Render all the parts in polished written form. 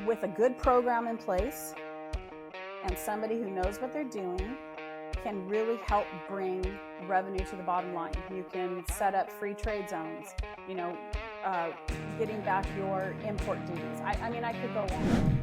with a good program in place and somebody who knows what they're doing can really help bring revenue to the bottom line. You can set up free trade zones, getting back your import duties. I mean, I could go on.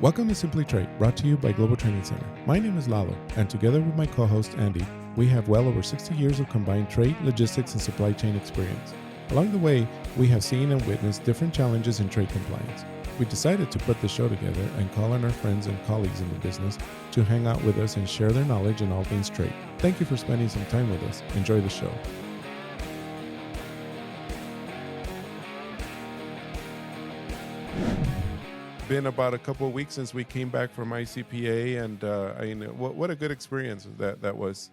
Welcome to Simply Trade, brought to you by Global Training Center. My name is Lalo, and together with my co-host Andy, we have well over 60 years of combined trade, logistics, and supply chain experience. Along the way, we have seen and witnessed different challenges in trade compliance. We decided to put the show together and call on our friends and colleagues in the business to hang out with us and share their knowledge in all things trade. Thank you for spending some time with us. Enjoy the show. Been about a couple of weeks since we came back from ICPA, and what a good experience that was.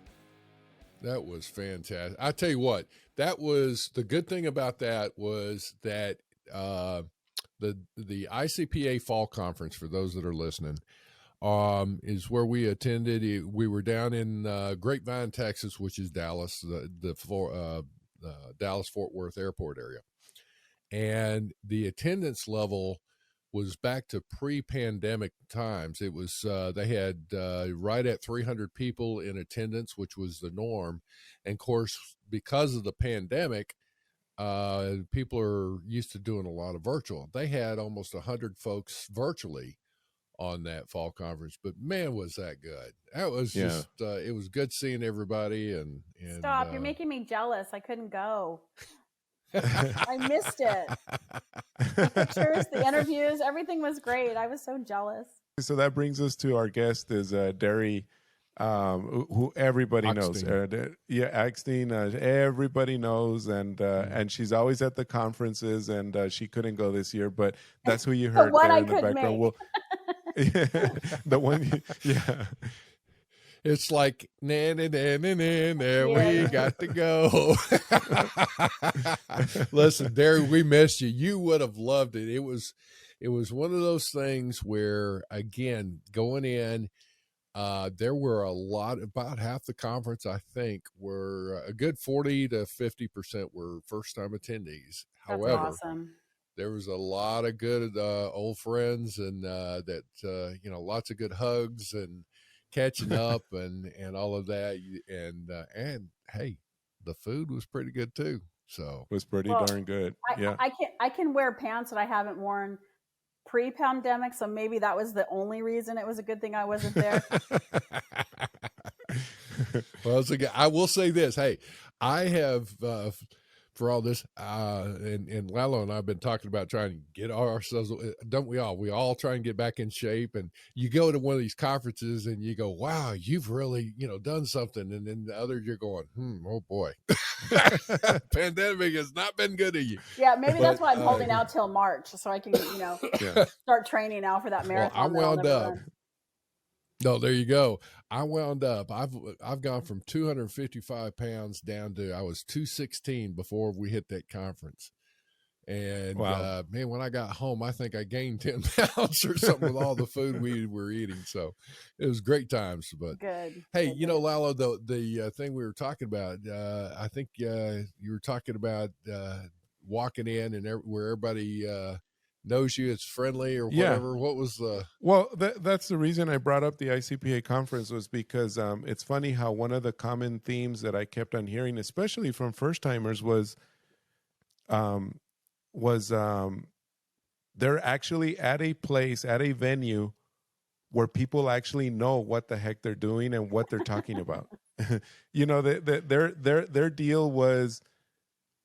That was fantastic. I tell you what, that was the good thing about that was that the ICPA fall conference, for those that are listening, is where we attended. We were down in Grapevine, Texas, which is Dallas, the Dallas-Fort Worth airport area, and the attendance level was back to pre-pandemic times. It was they had right at 300 people in attendance, which was the norm. And of course, because of the pandemic, people are used to doing a lot of virtual. They had almost 100 folks virtually on that fall conference, but man, was that good. That was just it was good seeing everybody. And Stop, you're making me jealous. I couldn't go. I missed it. The pictures, the interviews, everything was great. I was so jealous. So that brings us to our guest is Darie, who everybody knows. Achstein, everybody knows, and she's always at the conferences, and she couldn't go this year, but that's who you heard there in the background. Well, the one, yeah. It's like, we got to go. Listen, Darie, we missed you. You would have loved it. It was one of those things where, again, going in, there were about half the conference, I think, were a good 40 to 50% were first-time attendees. That's However, awesome. There was a lot of good old friends, and lots of good hugs and catching up and all of that, and hey, the food was pretty good too. So it was pretty darn good. I can wear pants that I haven't worn pre-pandemic, so maybe that was the only reason it was a good thing I wasn't there. Well, I will say this. Hey, I have for all this, and Lalo and I have been talking about trying to get ourselves, don't we all? We all try and get back in shape. And you go to one of these conferences and you go, wow, you've really, done something. And then the other, you're going, oh boy, pandemic has not been good to you. Yeah, maybe that's why I'm holding out till March, so I can, start training now for that marathon. Well, I wound up. No, there you go. I wound up. I've gone from 255 pounds down to I was 216 before we hit that conference. And wow. Man, when I got home, I think I gained 10 pounds or something with all the food we were eating. So it was great times. But good. Hey, good. Lalo, the thing we were talking about, I think you were talking about walking in and where everybody knows you, it's friendly or whatever. What was the... Well, that's the reason I brought up the ICPA conference, was because it's funny how one of the common themes that I kept on hearing, especially from first-timers, was they're actually at a place, at a venue where people actually know what the heck they're doing and what they're talking about. Their deal was,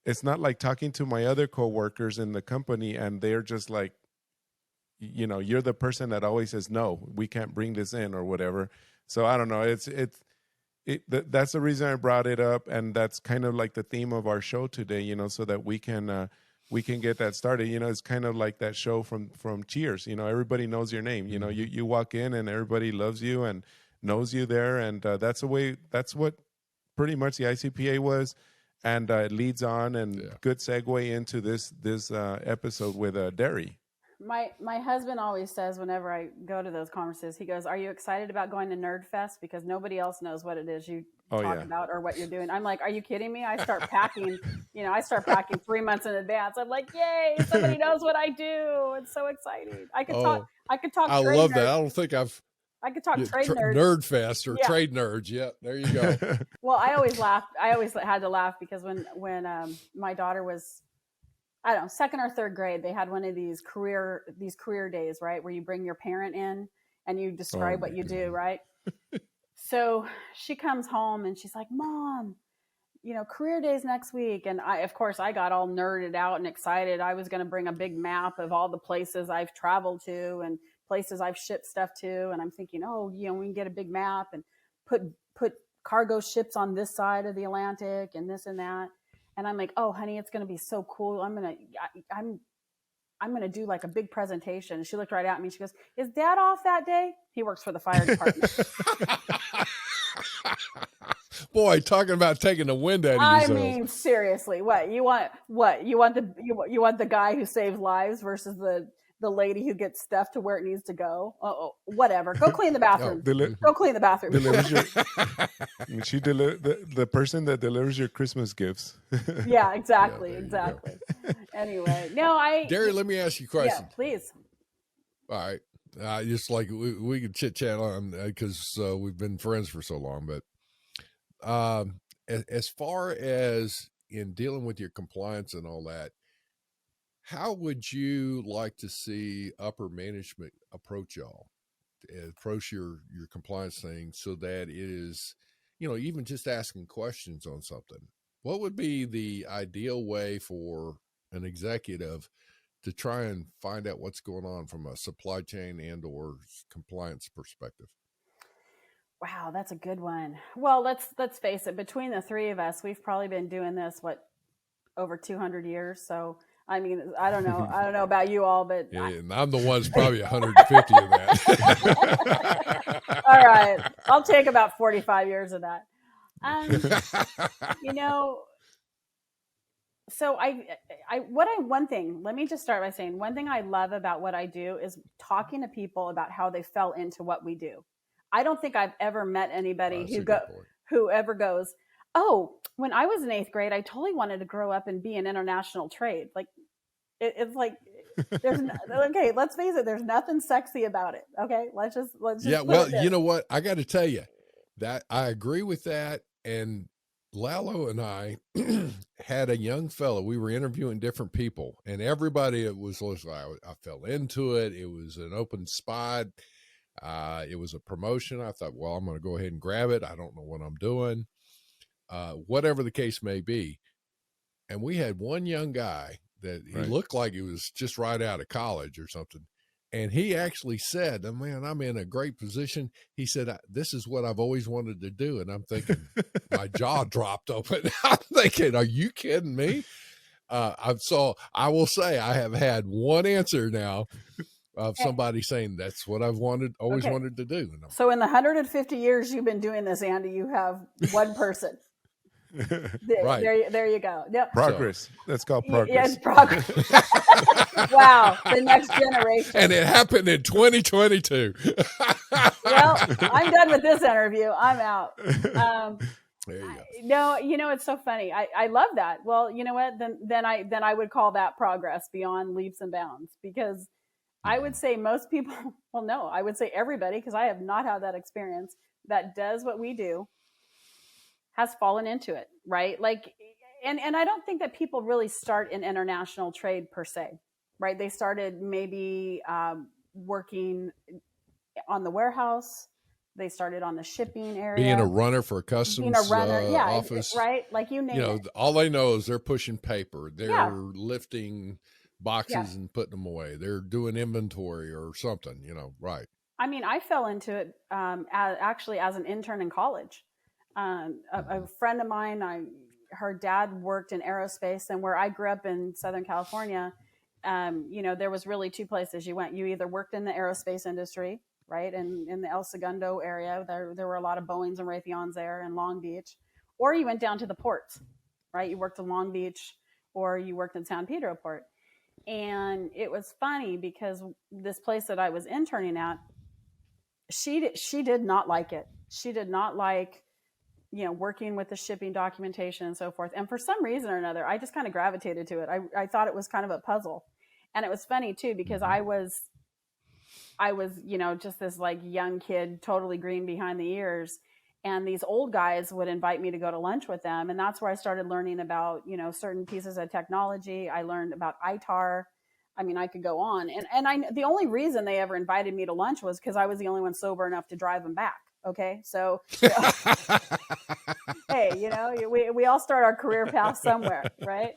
it's not like talking to my other coworkers in the company and they're just like, you're the person that always says, no, we can't bring this in or whatever. So I don't know. That's the reason I brought it up. And that's kind of like the theme of our show today, so that we can get that started. It's kind of like that show from Cheers. Everybody knows your name. You walk in and everybody loves you and knows you there. And that's what pretty much the ICPA was. And it leads on, and good segue into this episode with Darie. My husband always says whenever I go to those conferences, he goes, "Are you excited about going to Nerd Fest? Because nobody else knows what it is you Oh talk yeah. about or what you're doing." I'm like, "Are you kidding me?" I start packing, I start packing 3 months in advance. I'm like, "Yay! Somebody knows what I do. It's so exciting. I could talk. Oh, I could talk I trade love that. nerd. I don't think I've I could talk trade nerd. Nerd Fest or Yeah. Trade Nerds. Yep, there you go. Well, I always laughed. I always had to laugh because when my daughter was, I don't know, second or third grade, they had one of these career days, right, where you bring your parent in and you describe what you do, right? So she comes home and she's like, "Mom, career days next week." And of course, I got all nerded out and excited. I was going to bring a big map of all the places I've traveled to and places I've shipped stuff to. And I'm thinking, oh, we can get a big map and put cargo ships on this side of the Atlantic and this and that. And I'm like, "Oh, honey, it's going to be so cool. I'm going to do like a big presentation." And she looked right at me. She goes, "Is Dad off that day?" He works for the fire department. Boy, talking about taking the wind out of I yourself. mean, seriously, you want the guy who saves lives versus the lady who gets stuff to where it needs to go. Oh, whatever. Go clean the bathroom. Go clean the bathroom. Delivers the person that delivers your Christmas gifts. Yeah, exactly. Anyway, Darie, let me ask you a question. Yeah, please. All right. Just like we could chit chat on because we've been friends for so long, but as far as in dealing with your compliance and all that, how would you like to see upper management approach y'all, approach your compliance thing so that it is, even just asking questions on something? What would be the ideal way for an executive to try and find out what's going on from a supply chain and or compliance perspective? Wow, that's a good one. Well, let's face it. Between the three of us, we've probably been doing this over 200 years. So I mean, I don't know about you all, but yeah, and I'm the one's probably 150 of that. All right, I'll take about 45 years of that. So let me just start by saying one thing I love about what I do is talking to people about how they fell into what we do. I don't think I've ever met anybody who ever goes, "Oh, when I was in 8th grade, I totally wanted to grow up and be in international trade." Like it's like there's okay, let's face it, there's nothing sexy about it. Okay, let's just yeah. Well, you know what? I got to tell you that I agree with that. And Lalo and I had a young fellow. We were interviewing different people, and everybody was like, I fell into it. It was an open spot. It was a promotion. I thought, well, I'm going to go ahead and grab it. I don't know what I'm doing. Whatever the case may be. And we had one young guy that he looked like he was just right out of college or something. And he actually said, "Oh, man, I'm in a great position." He said, "This is what I've always wanted to do." And I'm thinking, my jaw dropped open. I'm thinking, are you kidding me? So I will say I have had one answer now of somebody saying that's what I've always wanted to do. So in the 150 years you've been doing this, Andy, you have one person. Right. There you go. Yep. Progress. That's called progress. Yes, progress. Wow. The next generation. And it happened in 2022. Well, I'm done with this interview. I'm out. There you go. No, it's so funny. I love that. Well, you know what? Then I would call that progress beyond leaps and bounds, because I would say most people, well, no, I would say everybody, because I have not had that experience, that does what we do has fallen into it, right? Like, and I don't think that people really start in international trade per se, right? They started maybe working on the warehouse. They started on the shipping area. Being a runner for a customs office. Right? Like you name it. All they know is they're pushing paper. They're lifting boxes and putting them away. They're doing inventory or something, right. I mean, I fell into it actually as an intern in college. A friend of mine, her dad worked in aerospace, and where I grew up in Southern California, there was really two places you went. You either worked in the aerospace industry, right, and in the El Segundo area, there were a lot of Boeings and Raytheons there in Long Beach, or you went down to the ports, right? You worked in Long Beach, or you worked in San Pedro port. And it was funny because this place that I was interning at, she did not like it. She did not like, working with the shipping documentation and so forth. And for some reason or another, I just kind of gravitated to it. I thought it was kind of a puzzle. And it was funny too, because I was, just this like young kid, totally green behind the ears. And these old guys would invite me to go to lunch with them. And that's where I started learning about, certain pieces of technology. I learned about ITAR. I mean, I could go on. The only reason they ever invited me to lunch was because I was the only one sober enough to drive them back. Okay. So, hey, we all start our career path somewhere. Right.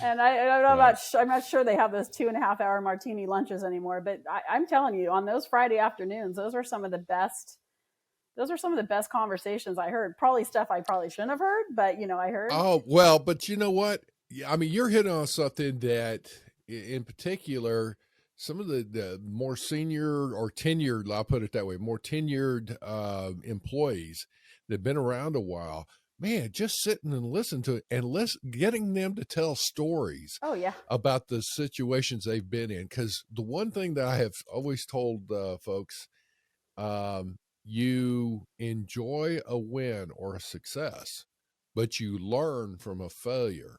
And I'm not sure they have those 2.5 hour martini lunches anymore, but I'm telling you, on those Friday afternoons, those are some of the best conversations I heard. Probably stuff I probably shouldn't have heard, but I heard. Oh, well, but you know what? I mean, you're hitting on something that in particular, some of the more senior or tenured, I'll put it that way, more tenured employees that have been around a while, man, just sitting and listening to it and getting them to tell stories about the situations they've been in. Because the one thing that I have always told folks, you enjoy a win or a success, but you learn from a failure.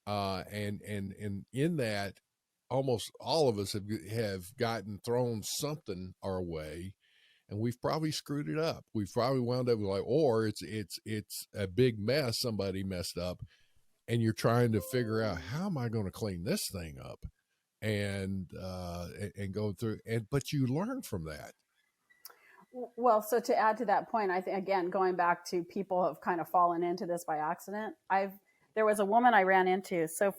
And in that, almost all of us have gotten thrown something our way, and we've probably screwed it up. We've probably wound up like, or it's a big mess. Somebody messed up, and you're trying to figure out, how am I going to clean this thing up, and go through. But you learn from that. Well, so to add to that point, I think, again, going back to people have kind of fallen into this by accident. There was a woman I ran into. So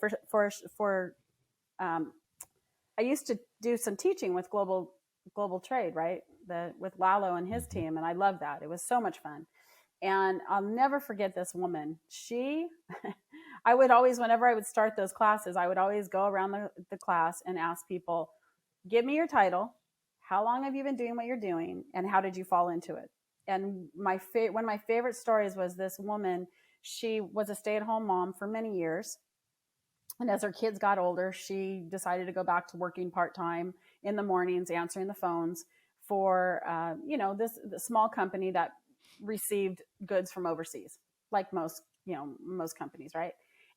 I used to do some teaching with global trade, right? With Lalo and his team. And I loved that. It was so much fun. And I'll never forget this woman. I would always, whenever I would start those classes, I would always go around the class and ask people, give me your title. How long have you been doing what you're doing? And how did you fall into it? And one of my favorite stories was this woman. She was a stay-at-home mom for many years. And as her kids got older, she decided to go back to working part-time in the mornings, answering the phones for, this small company that received goods from overseas, like most companies, right?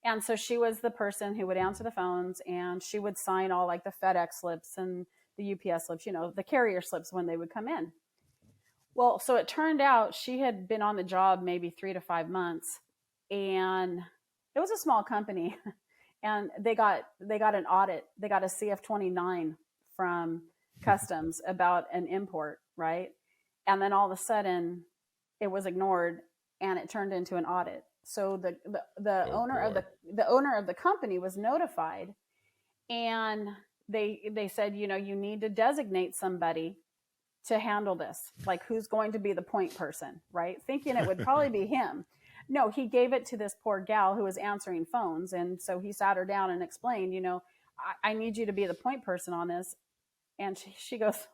And so she was the person who would answer the phones, and she would sign all like the FedEx slips and the UPS slips, the carrier slips when they would come in. Well, so it turned out she had been on the job maybe 3 to 5 months, and it was a small company, and they got an audit. They got a CF-29 from customs about an import, right? And then all of a sudden it was ignored, and it turned into an audit. So the owner of the company was notified, and they said, you need to designate somebody to handle this. Like, who's going to be the point person, right? Thinking it would probably be him. No, he gave it to this poor gal who was answering phones. And so he sat her down and explained, I need you to be the point person on this. And she goes,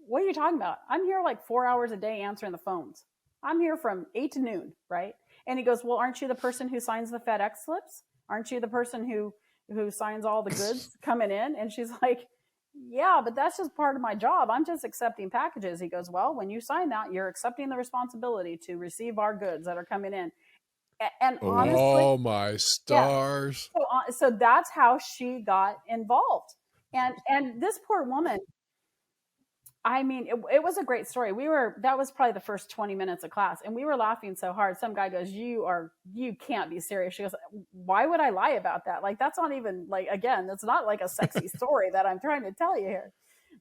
what are you talking about? I'm here like 4 hours a day answering the phones. I'm here from 8 to noon, right? And he goes, well, aren't you the person who signs the FedEx slips? Aren't you the person who signs all the goods coming in? And she's like, yeah, but that's just part of my job. I'm just accepting packages. He goes, well, when you sign that, you're accepting the responsibility to receive our goods that are coming in. And honestly, oh my stars. Yeah. So that's how she got involved. And this poor woman, I mean, it was a great story. That was probably the first 20 minutes of class, and we were laughing so hard. Some guy goes, you can't be serious. She goes, why would I lie about that? Like, that's not even like, again, that's not like a sexy story that I'm trying to tell you here.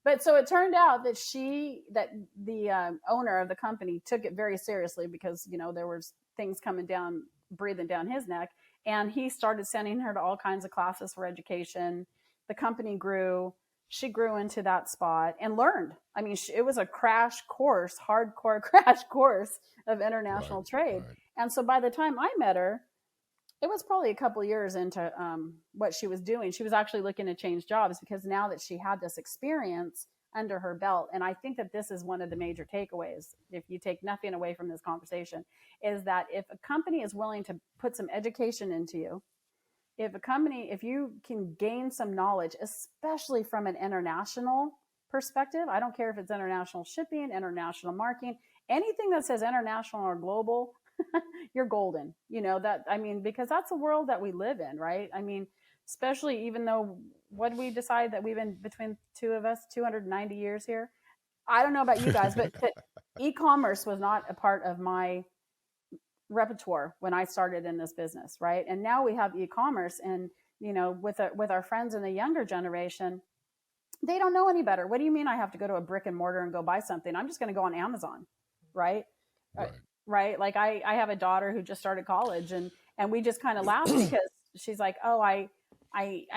But so it turned out that the owner of the company took it very seriously, because, there was things breathing down his neck. And he started sending her to all kinds of classes for education. The company grew. She grew into that spot and learned. I mean, it was a hardcore crash course of international trade. Right. And so by the time I met her, it was probably a couple of years into what she was doing. She was actually looking to change jobs, because now that she had this experience under her belt, and I think that this is one of the major takeaways, if you take nothing away from this conversation, is that if a company is willing to put some education into you, if you can gain some knowledge, especially from an international perspective, I don't care if it's international shipping, international marketing, anything that says international or global, you're golden. Because that's the world that we live in, right? I mean, especially even though what we decide that we've been between two of us 290 years here. I don't know about you guys, but e-commerce was not a part of my repertoire when I started in this business, right? And now we have e-commerce, and with our friends in the younger generation, they don't know any better. What do you mean I have to go to a brick and mortar and go buy something? I'm just going to go on Amazon, right? Right. Like I have a daughter who just started college, and we just kind of laugh because she's like, oh, I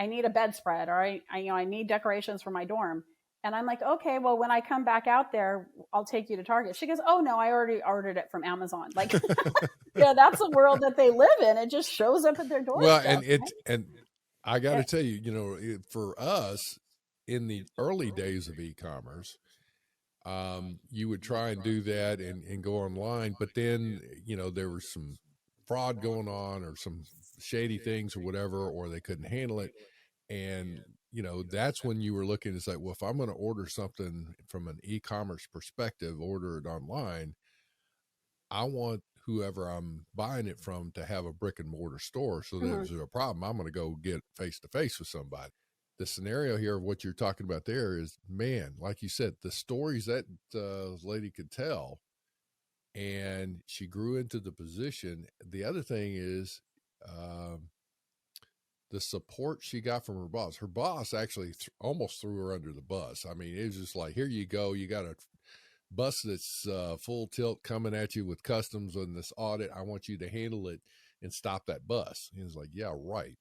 need a bedspread, or I need decorations for my dorm. And I'm like, okay, well, when I come back out there, I'll take you to Target. She goes, oh no, I already ordered it from Amazon. Like, that's the world that they live in. It just shows up at their doorstep. Well, and I got to tell you, for us in the early days of e-commerce, you would try and do that and go online, but then, there was some fraud going on or some shady things or whatever, or they couldn't handle it. And, that's when you were looking, it's like, well, if I'm going to order something from an e-commerce perspective, order it online, I want whoever I'm buying it from to have a brick and mortar store. So that if there's a problem, I'm going to go get face to face with somebody. The scenario here of what you're talking about there is, man, like you said, the stories that lady could tell, and she grew into the position. The other thing is, the support she got from her boss. Her boss actually almost threw her under the bus. I mean, it was just like, here you go. You got a bus that's full tilt coming at you with customs on this audit. I want you to handle it and stop that bus. He was like, yeah, right.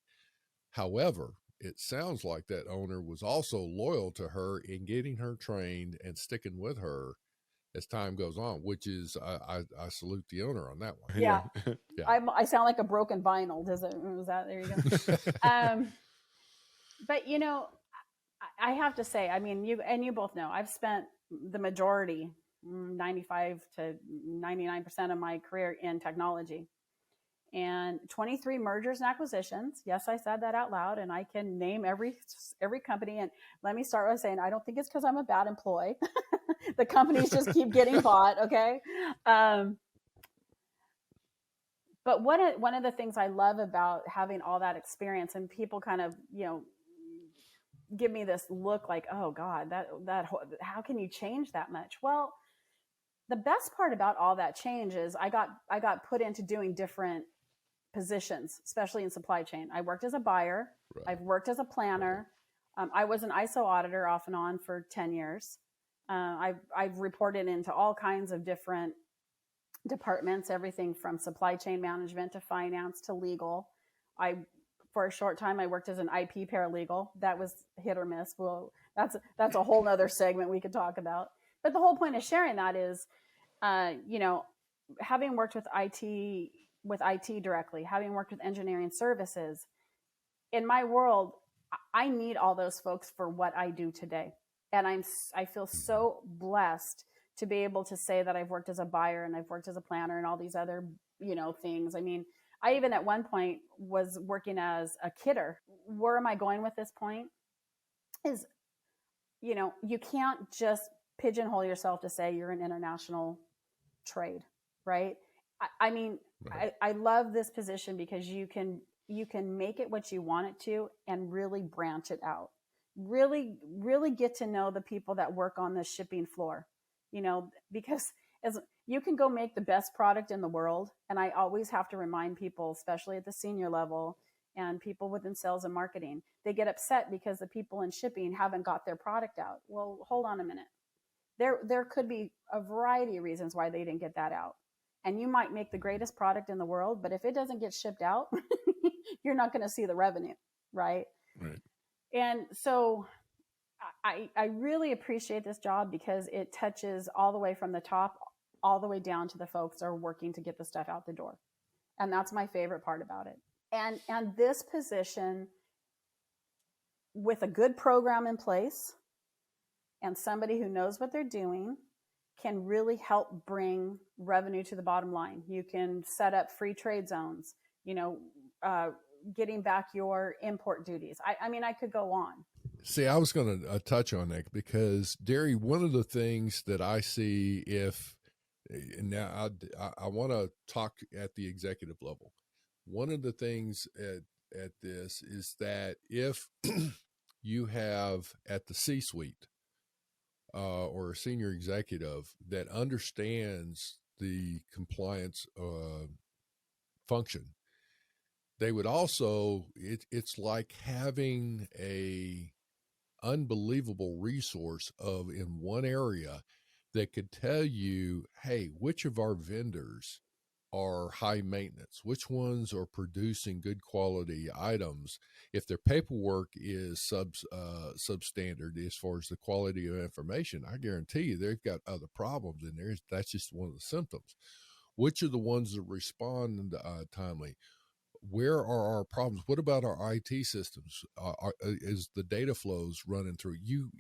However, it sounds like that owner was also loyal to her in getting her trained and sticking with her as time goes on, which is, I salute the owner on that one. Yeah. I sound like a broken vinyl. Was that, there you go. But I have to say, I mean, you both know, I've spent the majority, 95 to 99% of my career in technology, and 23 mergers and acquisitions. Yes, I said that out loud, and I can name every company. And let me start with saying, I don't think it's because I'm a bad employee. The companies just keep getting bought. Okay. But one of the things I love about having all that experience, and people kind of, give me this look like, oh God, that how can you change that much? Well, the best part about all that change is I got put into doing different positions, especially in supply chain. I worked as a buyer. Right. I've worked as a planner. I was an ISO auditor off and on for 10 years. I've reported into all kinds of different departments, everything from supply chain management to finance to legal. For a short time, I worked as an IP paralegal. That was hit or miss. Well, that's a whole nother segment we could talk about. But the whole point of sharing that is, having worked with IT directly, having worked with engineering services, in my world, I need all those folks for what I do today. And I feel so blessed to be able to say that I've worked as a buyer and I've worked as a planner and all these other, things. I mean, I even at one point was working as a kidder. Where am I going with this point? Is, you can't just pigeonhole yourself to say you're an international trade, right? I mean, right. I love this position because you can make it what you want it to and really branch it out. Really, really get to know the people that work on the shipping floor, because as you can go make the best product in the world. And I always have to remind people, especially at the senior level and people within sales and marketing, they get upset because the people in shipping haven't got their product out. Well, hold on a minute. There could be a variety of reasons why they didn't get that out. And you might make the greatest product in the world, but if it doesn't get shipped out, you're not going to see the revenue, right? Right. And so I really appreciate this job because it touches all the way from the top, all the way down to the folks that are working to get the stuff out the door. And that's my favorite part about it. And this position, with a good program in place and somebody who knows what they're doing, can really help bring revenue to the bottom line. You can set up free trade zones, getting back your import duties. I mean, I could go on. See, I was going to touch on that because, Darie, one of the things that I see now I want to talk at the executive level. One of the things at this is that if you have at the C-suite or a senior executive that understands the compliance function, they would also, it's like having a unbelievable resource in one area that could tell you, hey, which of our vendors are high maintenance, which ones are producing good quality items. If their paperwork is substandard as far as the quality of information, I guarantee you they've got other problems in there. That's just one of the symptoms. Which are the ones that respond timely? Where are our problems? What about our IT systems? Is the data flows running through you?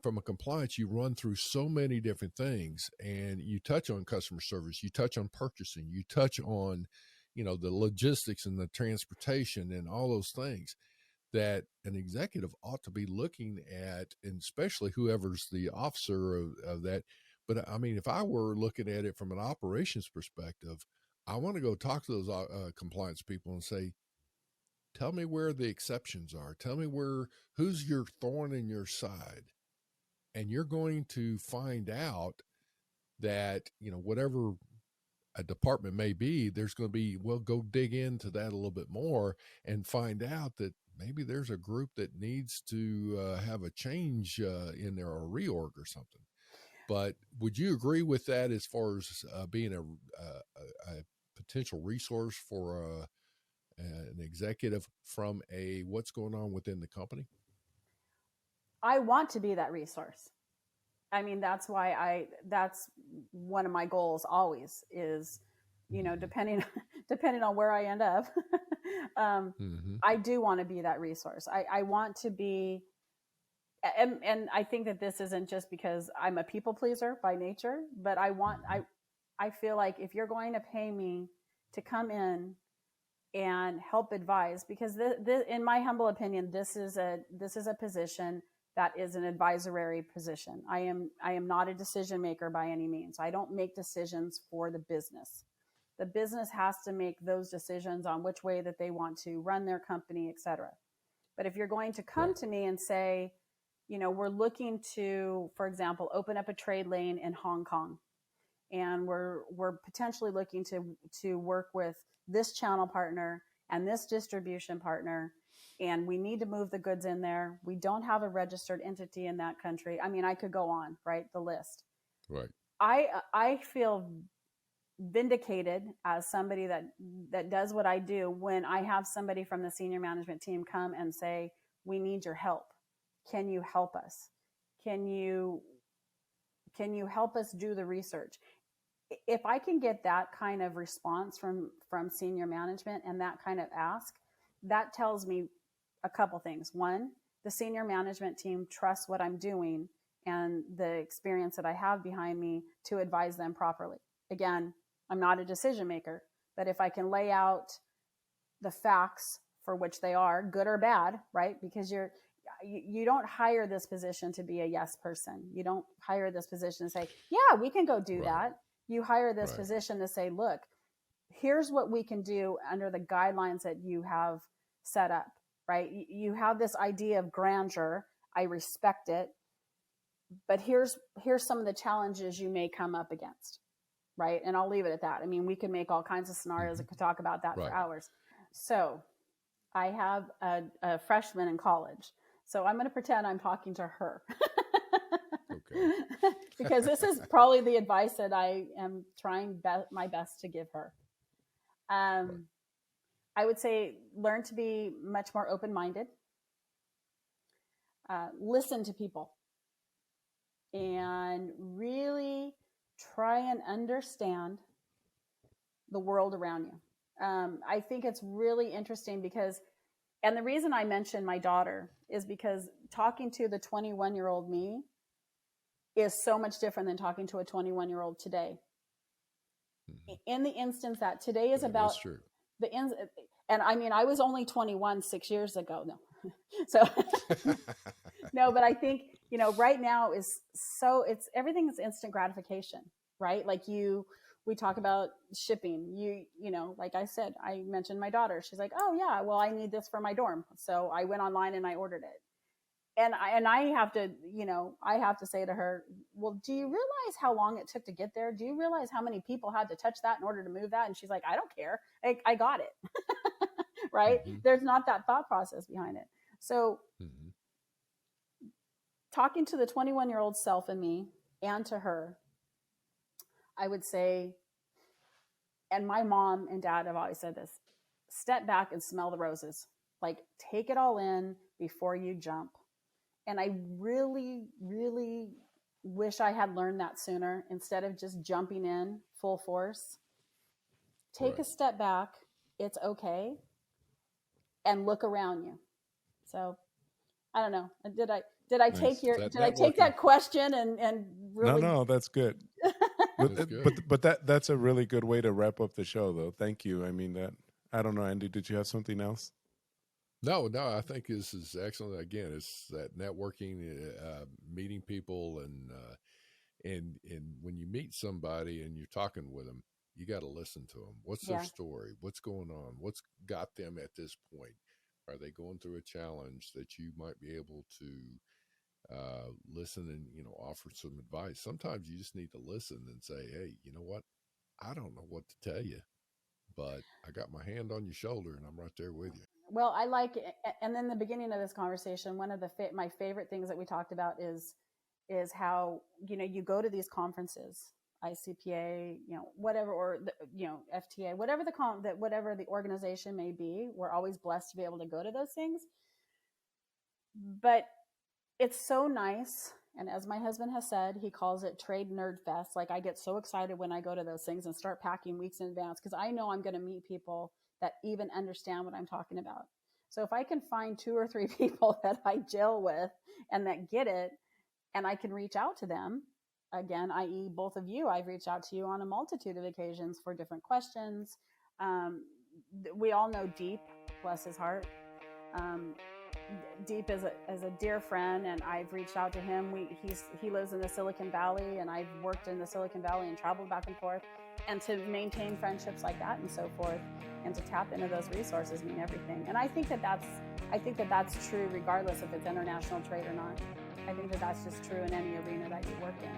From a compliance, you run through so many different things, and you touch on customer service, you touch on purchasing, you touch on, the logistics and the transportation and all those things that an executive ought to be looking at, and especially whoever's the officer of that. But I mean, if I were looking at it from an operations perspective, I want to go talk to those compliance people and say, tell me where the exceptions are. Tell me who's your thorn in your side. And you're going to find out that, whatever a department may be, there's going to be, well, go dig into that a little bit more and find out that maybe there's a group that needs to have a change in there, or a reorg or something. But would you agree with that as far as being a potential resource for an executive from what's going on within the company? I want to be that resource. I mean, that's that's one of my goals always is, depending on where I end up, I do want to be that resource. I want to be, and I think that this isn't just because I'm a people pleaser by nature, but I feel like if you're going to pay me to come in and help advise, because in my humble opinion, this is a position that is an advisory position. I am not a decision maker by any means. I don't make decisions for the business. The business has to make those decisions on which way that they want to run their company, et cetera. But if you're going to come to me and say, we're looking to, for example, open up a trade lane in Hong Kong, and we're potentially looking to work with this channel partner and this distribution partner, and we need to move the goods in there. We don't have a registered entity in that country. I mean, I could go on, right? The list. Right. I feel vindicated as somebody that does what I do when I have somebody from the senior management team come and say, we need your help. Can you help us? Can you help us do the research? If I can get that kind of response from senior management and that kind of ask, that tells me a couple things. One, the senior management team trusts what I'm doing and the experience that I have behind me to advise them properly. Again, I'm not a decision maker, but if I can lay out the facts for which they are, good or bad, right? Because you don't hire this position to be a yes person. You don't hire this position to say, yeah, we can go do that. You hire this position to say, look, here's what we can do under the guidelines that you have set up, right? You have this idea of grandeur. I respect it, but here's some of the challenges you may come up against, right? And I'll leave it at that. I mean, we could make all kinds of scenarios and could talk about that for hours. So I have a freshman in college, so I'm going to pretend I'm talking to her. Okay. Because this is probably the advice that I am trying my best to give her. I would say learn to be much more open-minded. Listen to people. And really try and understand the world around you. I think it's really interesting because, and the reason I mentioned my daughter is because talking to the 21-year-old me is so much different than talking to a 21-year-old today. In the instance that today is about And I mean, I was only 21 6 years ago. No. So no, but I think, you know, right now is so everything is instant gratification, right? Like we talk about shipping. You know, like I said, I mentioned my daughter. She's like, oh yeah, well, I need this for my dorm. So I went online and I ordered it. And I have to, you know, I have to say to her, well, do you realize how long it took to get there? Do you realize how many people had to touch that in order to move that? And she's like, I don't care. I got it. Right? Mm-hmm. There's not that thought process behind it. So talking to the 21-year-old self in me and to her, I would say, and my mom and dad have always said this, step back and smell the roses. Like, take it all in before you jump. And I really, really wish I had learned that sooner instead of just jumping in full force. Take a step back. It's okay. And look around you. So I don't know. Did I nice. Take your did I take that question and really No, that's good. But that's a really good way to wrap up the show, though. Thank you. I mean, that I don't know, Andy, did you have something else? No, I think this is excellent. Again, it's that networking, meeting people, and when you meet somebody and you're talking with them, you got to listen to them. What's their story? What's going on? What's got them at this point? Are they going through a challenge that you might be able to listen and, you know, offer some advice? Sometimes you just need to listen and say, hey, you know what? I don't know what to tell you, but I got my hand on your shoulder and I'm right there with you. Well, I like, and then the beginning of this conversation, one of my favorite things that we talked about is how, you know, you go to these conferences, ICPA, you know, whatever, or you know, FTA, whatever whatever the organization may be. We're always blessed to be able to go to those things. But it's so nice, and as my husband has said, he calls it Trade Nerd Fest. Like, I get so excited when I go to those things and start packing weeks in advance because I know I'm going to meet people that even understand what I'm talking about. So if I can find 2 or 3 people that I gel with and that get it, and I can reach out to them, again, i.e. both of you, I've reached out to you on a multitude of occasions for different questions. We all know Deep, bless his heart. Deep is a dear friend, and I've reached out to him. He lives in the Silicon Valley, and I've worked in the Silicon Valley and traveled back and forth. And to maintain friendships like that and so forth, and to tap into those resources mean everything. And I think that that's true regardless if it's international trade or not. I think that that's just true in any arena that you work in.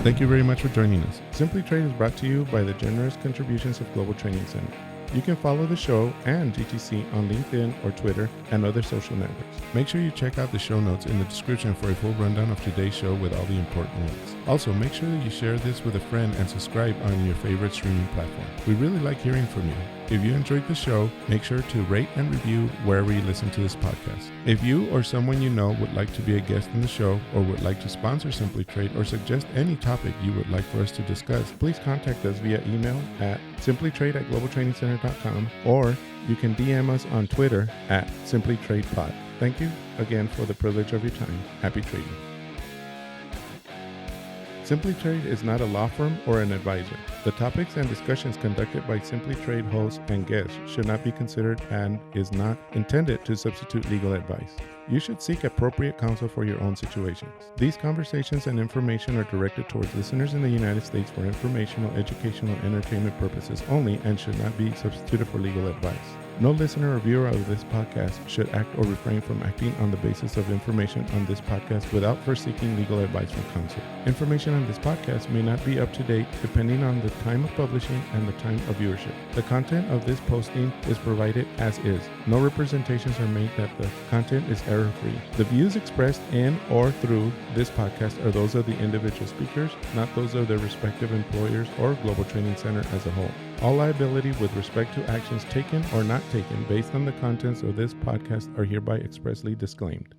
Thank you very much for joining us. Simply Trade is brought to you by the generous contributions of Global Training Center. You can follow the show and GTC on LinkedIn or Twitter and other social networks. Make sure you check out the show notes in the description for a full rundown of today's show with all the important links. Also, make sure that you share this with a friend and subscribe on your favorite streaming platform. We really like hearing from you. If you enjoyed the show, make sure to rate and review wherever you listen to this podcast. If you or someone you know would like to be a guest in the show or would like to sponsor Simply Trade or suggest any topic you would like for us to discuss, please contact us via email at simplytrade@globaltrainingcenter.com, or you can DM us on Twitter at simplytradepod. Thank you again for the privilege of your time. Happy trading. Simply Trade is not a law firm or an advisor. The topics and discussions conducted by Simply Trade hosts and guests should not be considered and is not intended to substitute legal advice. You should seek appropriate counsel for your own situations. These conversations and information are directed towards listeners in the United States for informational, educational, and entertainment purposes only and should not be substituted for legal advice. No listener or viewer of this podcast should act or refrain from acting on the basis of information on this podcast without first seeking legal advice from counsel. Information on this podcast may not be up to date depending on the time of publishing and the time of viewership. The content of this posting is provided as is. No representations are made that the content is error-free. The views expressed in or through this podcast are those of the individual speakers, not those of their respective employers or Global Training Center as a whole. All liability with respect to actions taken or not taken based on the contents of this podcast are hereby expressly disclaimed.